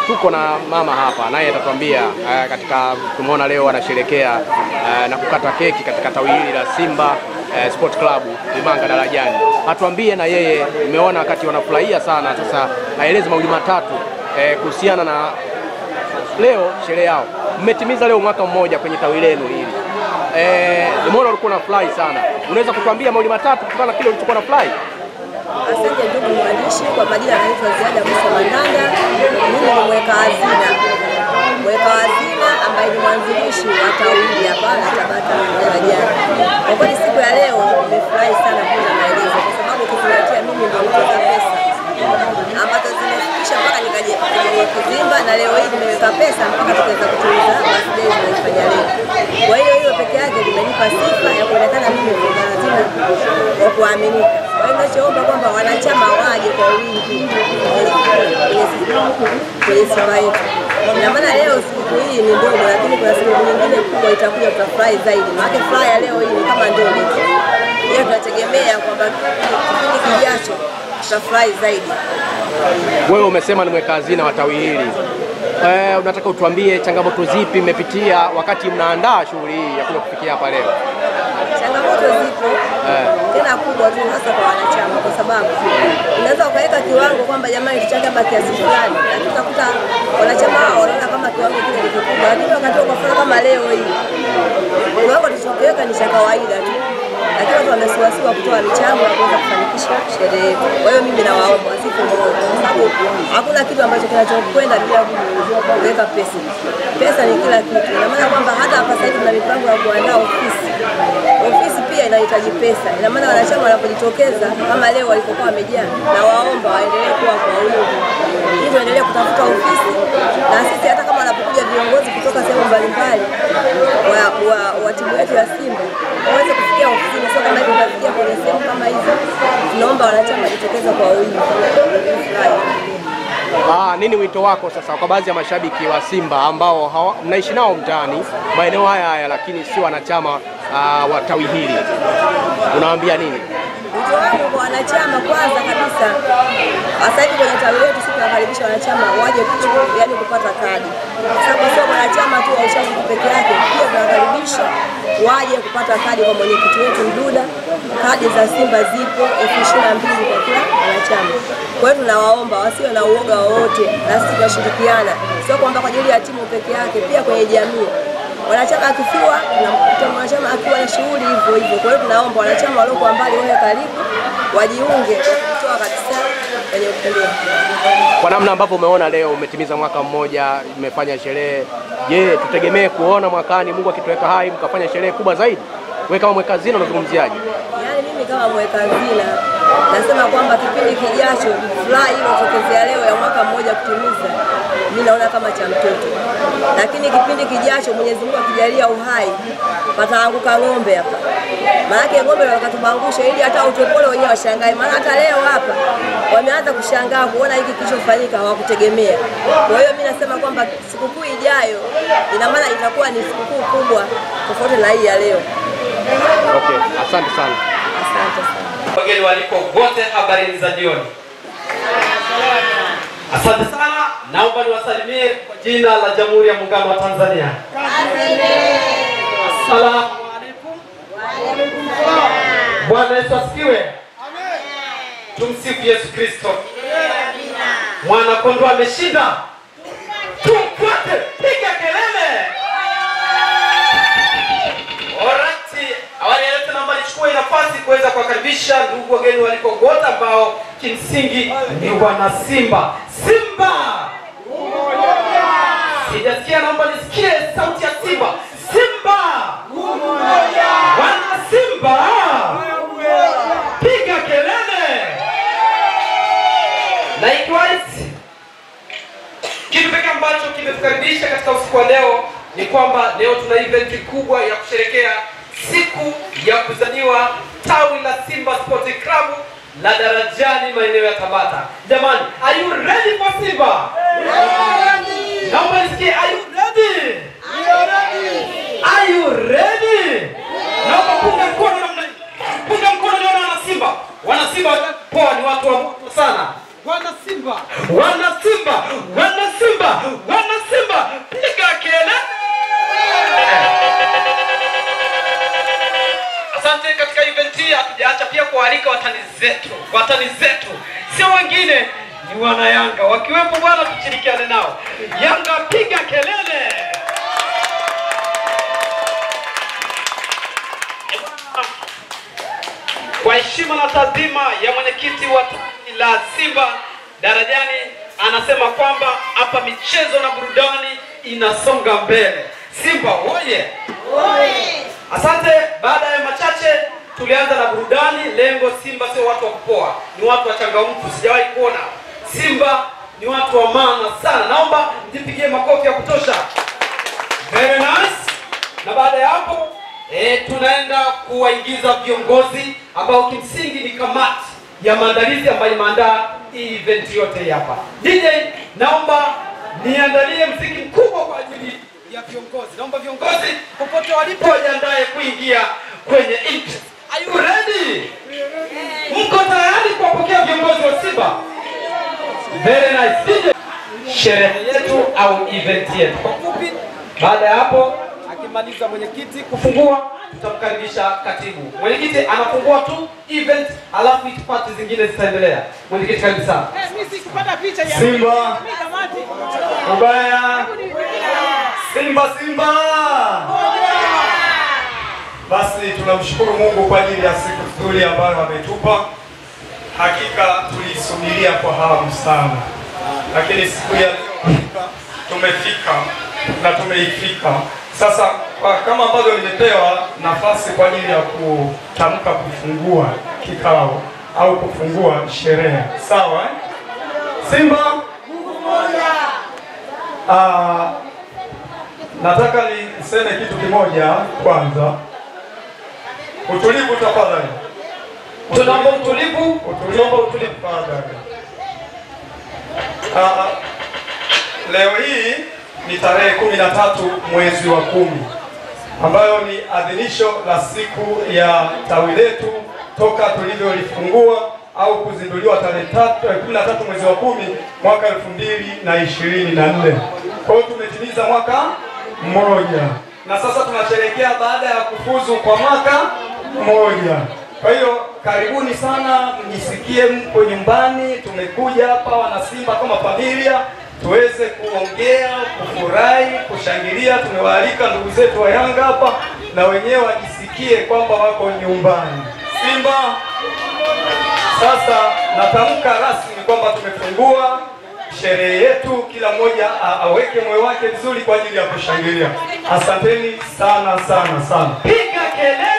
Tuko na mama hapa naye atatuambia katika tumeona leo anasherehekea na kukata keki katika tawi hili la Simba Sport Club Limanga Darajani. Atuambie na yeye, nimeona wakati wanafurahia sana. Sasa aeleze mawili matatu kuhusiana na leo sherehe yao. Mmetimiza leo mwaka mmoja kwenye tawi lenu hili. Nimeona ulikuwa unafurahi sana. Unaweza kutuambia mawili matatu kutokana na kile ulichokuwa unafurahi? Asante ndugu mwandishi, kwa majina naitwa Ziada Musa Mandanda. Mimi ni mweka hazina ambaye ni mwanzilishi wa tawi hapa la Tabata Darajani. Kwa kweli siku ya leo nimefurahi sana kwa maelezo, kwa sababu kutuletea mimi ndio mtoza pesa ambazo zimefikisha mpaka nikaje kuzimba, na leo hii nimeweka pesa mpaka tukaweza kutuliza birthday tunafanya leo. Kwa hiyo peke yake limenipa sifa ya kuonekana mimi ni mweka hazina wa kuaminika. Kwa hiyo nachoomba kwamba wanachama waje kwa wingi kwenye Simba yetu. Na maana leo siku hii ni ndogo, lakini kuna siku nyingine kubwa itakuja, tutafurahi zaidi. Maana furaha ya leo hii ni kama ndogo tu. Hiyo tunategemea kwamba kipindi kijacho tutafurahi zaidi. Wewe umesema ni mweka hazina wa tawi hili. Unataka utuambie changamoto zipi mmepitia wakati mnaandaa shughuli hii ya kufikia hapa leo? Changamoto zipo tena kubwa tu, hasa kwa wanachama, kwa sababu unaweza ukaweka kiwango kwamba jamani tuchanga baki kiasi fulani, lakini utakuta wanachama hao wanaona kama kiwango kile ni kikubwa, lakini wakati kwa mfano kama leo hii kiwango tulichoweka ni cha kawaida tu, lakini watu wamesiwasiwa kutoa michango na kuweza kufanikisha sherehe yetu. Kwa hiyo mimi nawaomba wasife moyo, kwa sababu hakuna kitu ambacho kinachokwenda bila kuweka pesa. Pesa ni kila kitu. Ina maana kwamba hata hapa sasa hivi tuna mipango ya kuandaa ofisi. Ofisi pia inahitaji pesa. Ina maana wanachama wanapojitokeza kama leo walipokuwa wamejaa, na waomba waendelee kuwa kwa wingi. Hivyo endelee kutafuta ofisi, na sisi hata kama wanapokuja viongozi kutoka sehemu mbalimbali wa timu yetu ya Simba waweze kufikia ofisini, sio kama hivi tunafikia kwenye sehemu kama hizo. Tunaomba wanachama wajitokeze kwa wingi. Nini wito wako sasa kwa baadhi ya mashabiki wa Simba ambao mnaishi nao mtaani maeneo haya lakini si wanachama wa tawi hili? Unawaambia nini? Wito wangu kwa wanachama, kwanza kabisa, sasa hivi kwenye tawi letu sisi tunakaribisha wanachama waje yani kupata kadi. Sababu sio wanachama tu wa ushabiki peke yake, pia tunakaribisha waje kupata kadi kwa mwenyekiti wetu Mduda. Kadi za Simba zipo 22,000 kwa kila wanachama. Kwa hiyo tunawaomba wasiwe na uoga wowote, na sisi tunashirikiana. Sio kwamba kwa ajili ya timu peke yake, pia kwenye jamii. Wanachama akifiwa, tunamkuta mwanachama akiwa na shughuli hivyo hivyo. Kwa hiyo tunaomba wanachama waliokuwa mbali wawe karibu, wajiunge kutoa kabisa kwenye ukumbi. Kwa namna ambavyo umeona leo umetimiza mwaka mmoja, umefanya sherehe. Je, tutegemee kuona mwakani Mungu akituweka hai mkafanya sherehe kubwa zaidi? Wewe kama mweka hazina unazungumziaje? Yaani mimi kama mweka hazina nasema kwamba kipindi kijacho furaha ile iliyotokezea leo ya mwaka mmoja kutimiza, mimi naona kama cha mtoto. Lakini kipindi kijacho Mwenyezi Mungu akijalia uhai, pataanguka ng'ombe hapa. Maana ng'ombe wakatubangusha ili hata utopole wenyewe washangae. Maana hata leo hapa wameanza kushangaa kuona hiki kilichofanyika, hawakutegemea. Kwa hiyo mimi nasema kwamba sikukuu ijayo ina maana itakuwa ni sikukuu kubwa tofauti na hii ya leo. Okay, asante sana. Asante sana. Wageni waliko wote, habari za jioni. Asante sana. Naomba niwasalimie kwa jina la Jamhuri ya Muungano wa Tanzania. Asalamu alaykum. Bwana Yesu asifiwe. Amen. Tumsifu Yesu Kristo. Amina. Mwana kondoo ameshinda. Tumfuate, piga kelele. Awali yote naomba nichukue nafasi kuweza kuwakaribisha ndugu wageni waliko wote ambao kimsingi ni wana Simba. Simba! Umoja! Sijasikia, naomba nisikie sauti ya Simba. Simba! Umoja! Wana Simba! Piga kelele! Likewise, kitu pekee ambacho kimetukaribisha katika usiku wa leo ni kwamba leo tuna event kubwa ya kusherehekea siku ya kuzaliwa tawi la Simba Sport Club la Darajani maeneo ya Tabata. Jamani, are you ready for Simba? Ready! Naomba nisikie, are you ready? Are you ready? Naomba punga mkono namna hii. Punga mkono, niona wana Simba. Wana Simba poa, ni watu wa zetu, watani zetu, sio wengine, ni wana Yanga. Wakiwepo bwana, tushirikiane nao. Yanga piga kelele! Kwa heshima na taadhima ya mwenyekiti wa tawi la Simba Darajani, anasema kwamba hapa michezo na burudani inasonga mbele. Simba oye! Asante. Baada ya machache tulianza na burudani. Lengo, Simba sio watu wa kupoa, ni watu wa changamfu. Sijawahi kuona Simba ni watu wa maana sana. Naomba mjipigie makofi ya kutosha. Very nice. Na baada ya hapo tunaenda kuwaingiza viongozi ambao kimsingi ni kamati ya maandalizi ambayo imeandaa hii event yote hapa. DJ, naomba niandalie muziki mkubwa kwa ajili ya viongozi. Naomba viongozi popote walipo wajiandae kuingia kwenye interest. Are you ready? Mko tayari kuwapokea viongozi wa Simba? Very nice. DJ, sherehe yetu au event yetu kwa fupi. Baada ya hapo akimaliza mwenyekiti kufungua, tutamkaribisha katibu. Mwenyekiti anafungua tu event, alafu itipati zingine zitaendelea. Mwenyekiti, karibu sana. Simba ubaya, Simba. Basi tunamshukuru Mungu kwa ajili ya siku nzuri ambayo ametupa. Hakika tulisubiria kwa hamu sana, lakini siku ya leo tumefika na tumeifika. Sasa kama ambavyo nimepewa nafasi kwa ajili ya kutamka kufungua kikao au kufungua sherehe, sawa eh? Simba nataka niseme kitu kimoja kwanza. Utulivu tafadhali. Tunaomba utulivu. Tunaomba utulivu tafadhali. Leo hii ni tarehe 13 mwezi wa 10 ambayo ni adhimisho la siku ya tawi letu toka tulivyolifungua au kuzinduliwa tarehe 13 mwezi wa 10 mwaka 2024. Kwa hiyo tumetimiza mwaka mmoja na sasa tunasherehekea baada ya kufuzu kwa mwaka mmoja. Kwa hiyo karibuni sana, mjisikie mko nyumbani. Tumekuja hapa wana Simba kama familia tuweze kuongea, kufurahi, kushangilia. Tumewaalika ndugu zetu wa Yanga hapa na wenyewe wajisikie kwamba wako nyumbani. Simba, sasa natamka rasmi kwamba tumefungua sherehe yetu. Kila mmoja aweke moyo wake vizuri kwa ajili ya kushangilia. Asanteni sana. Piga kelele!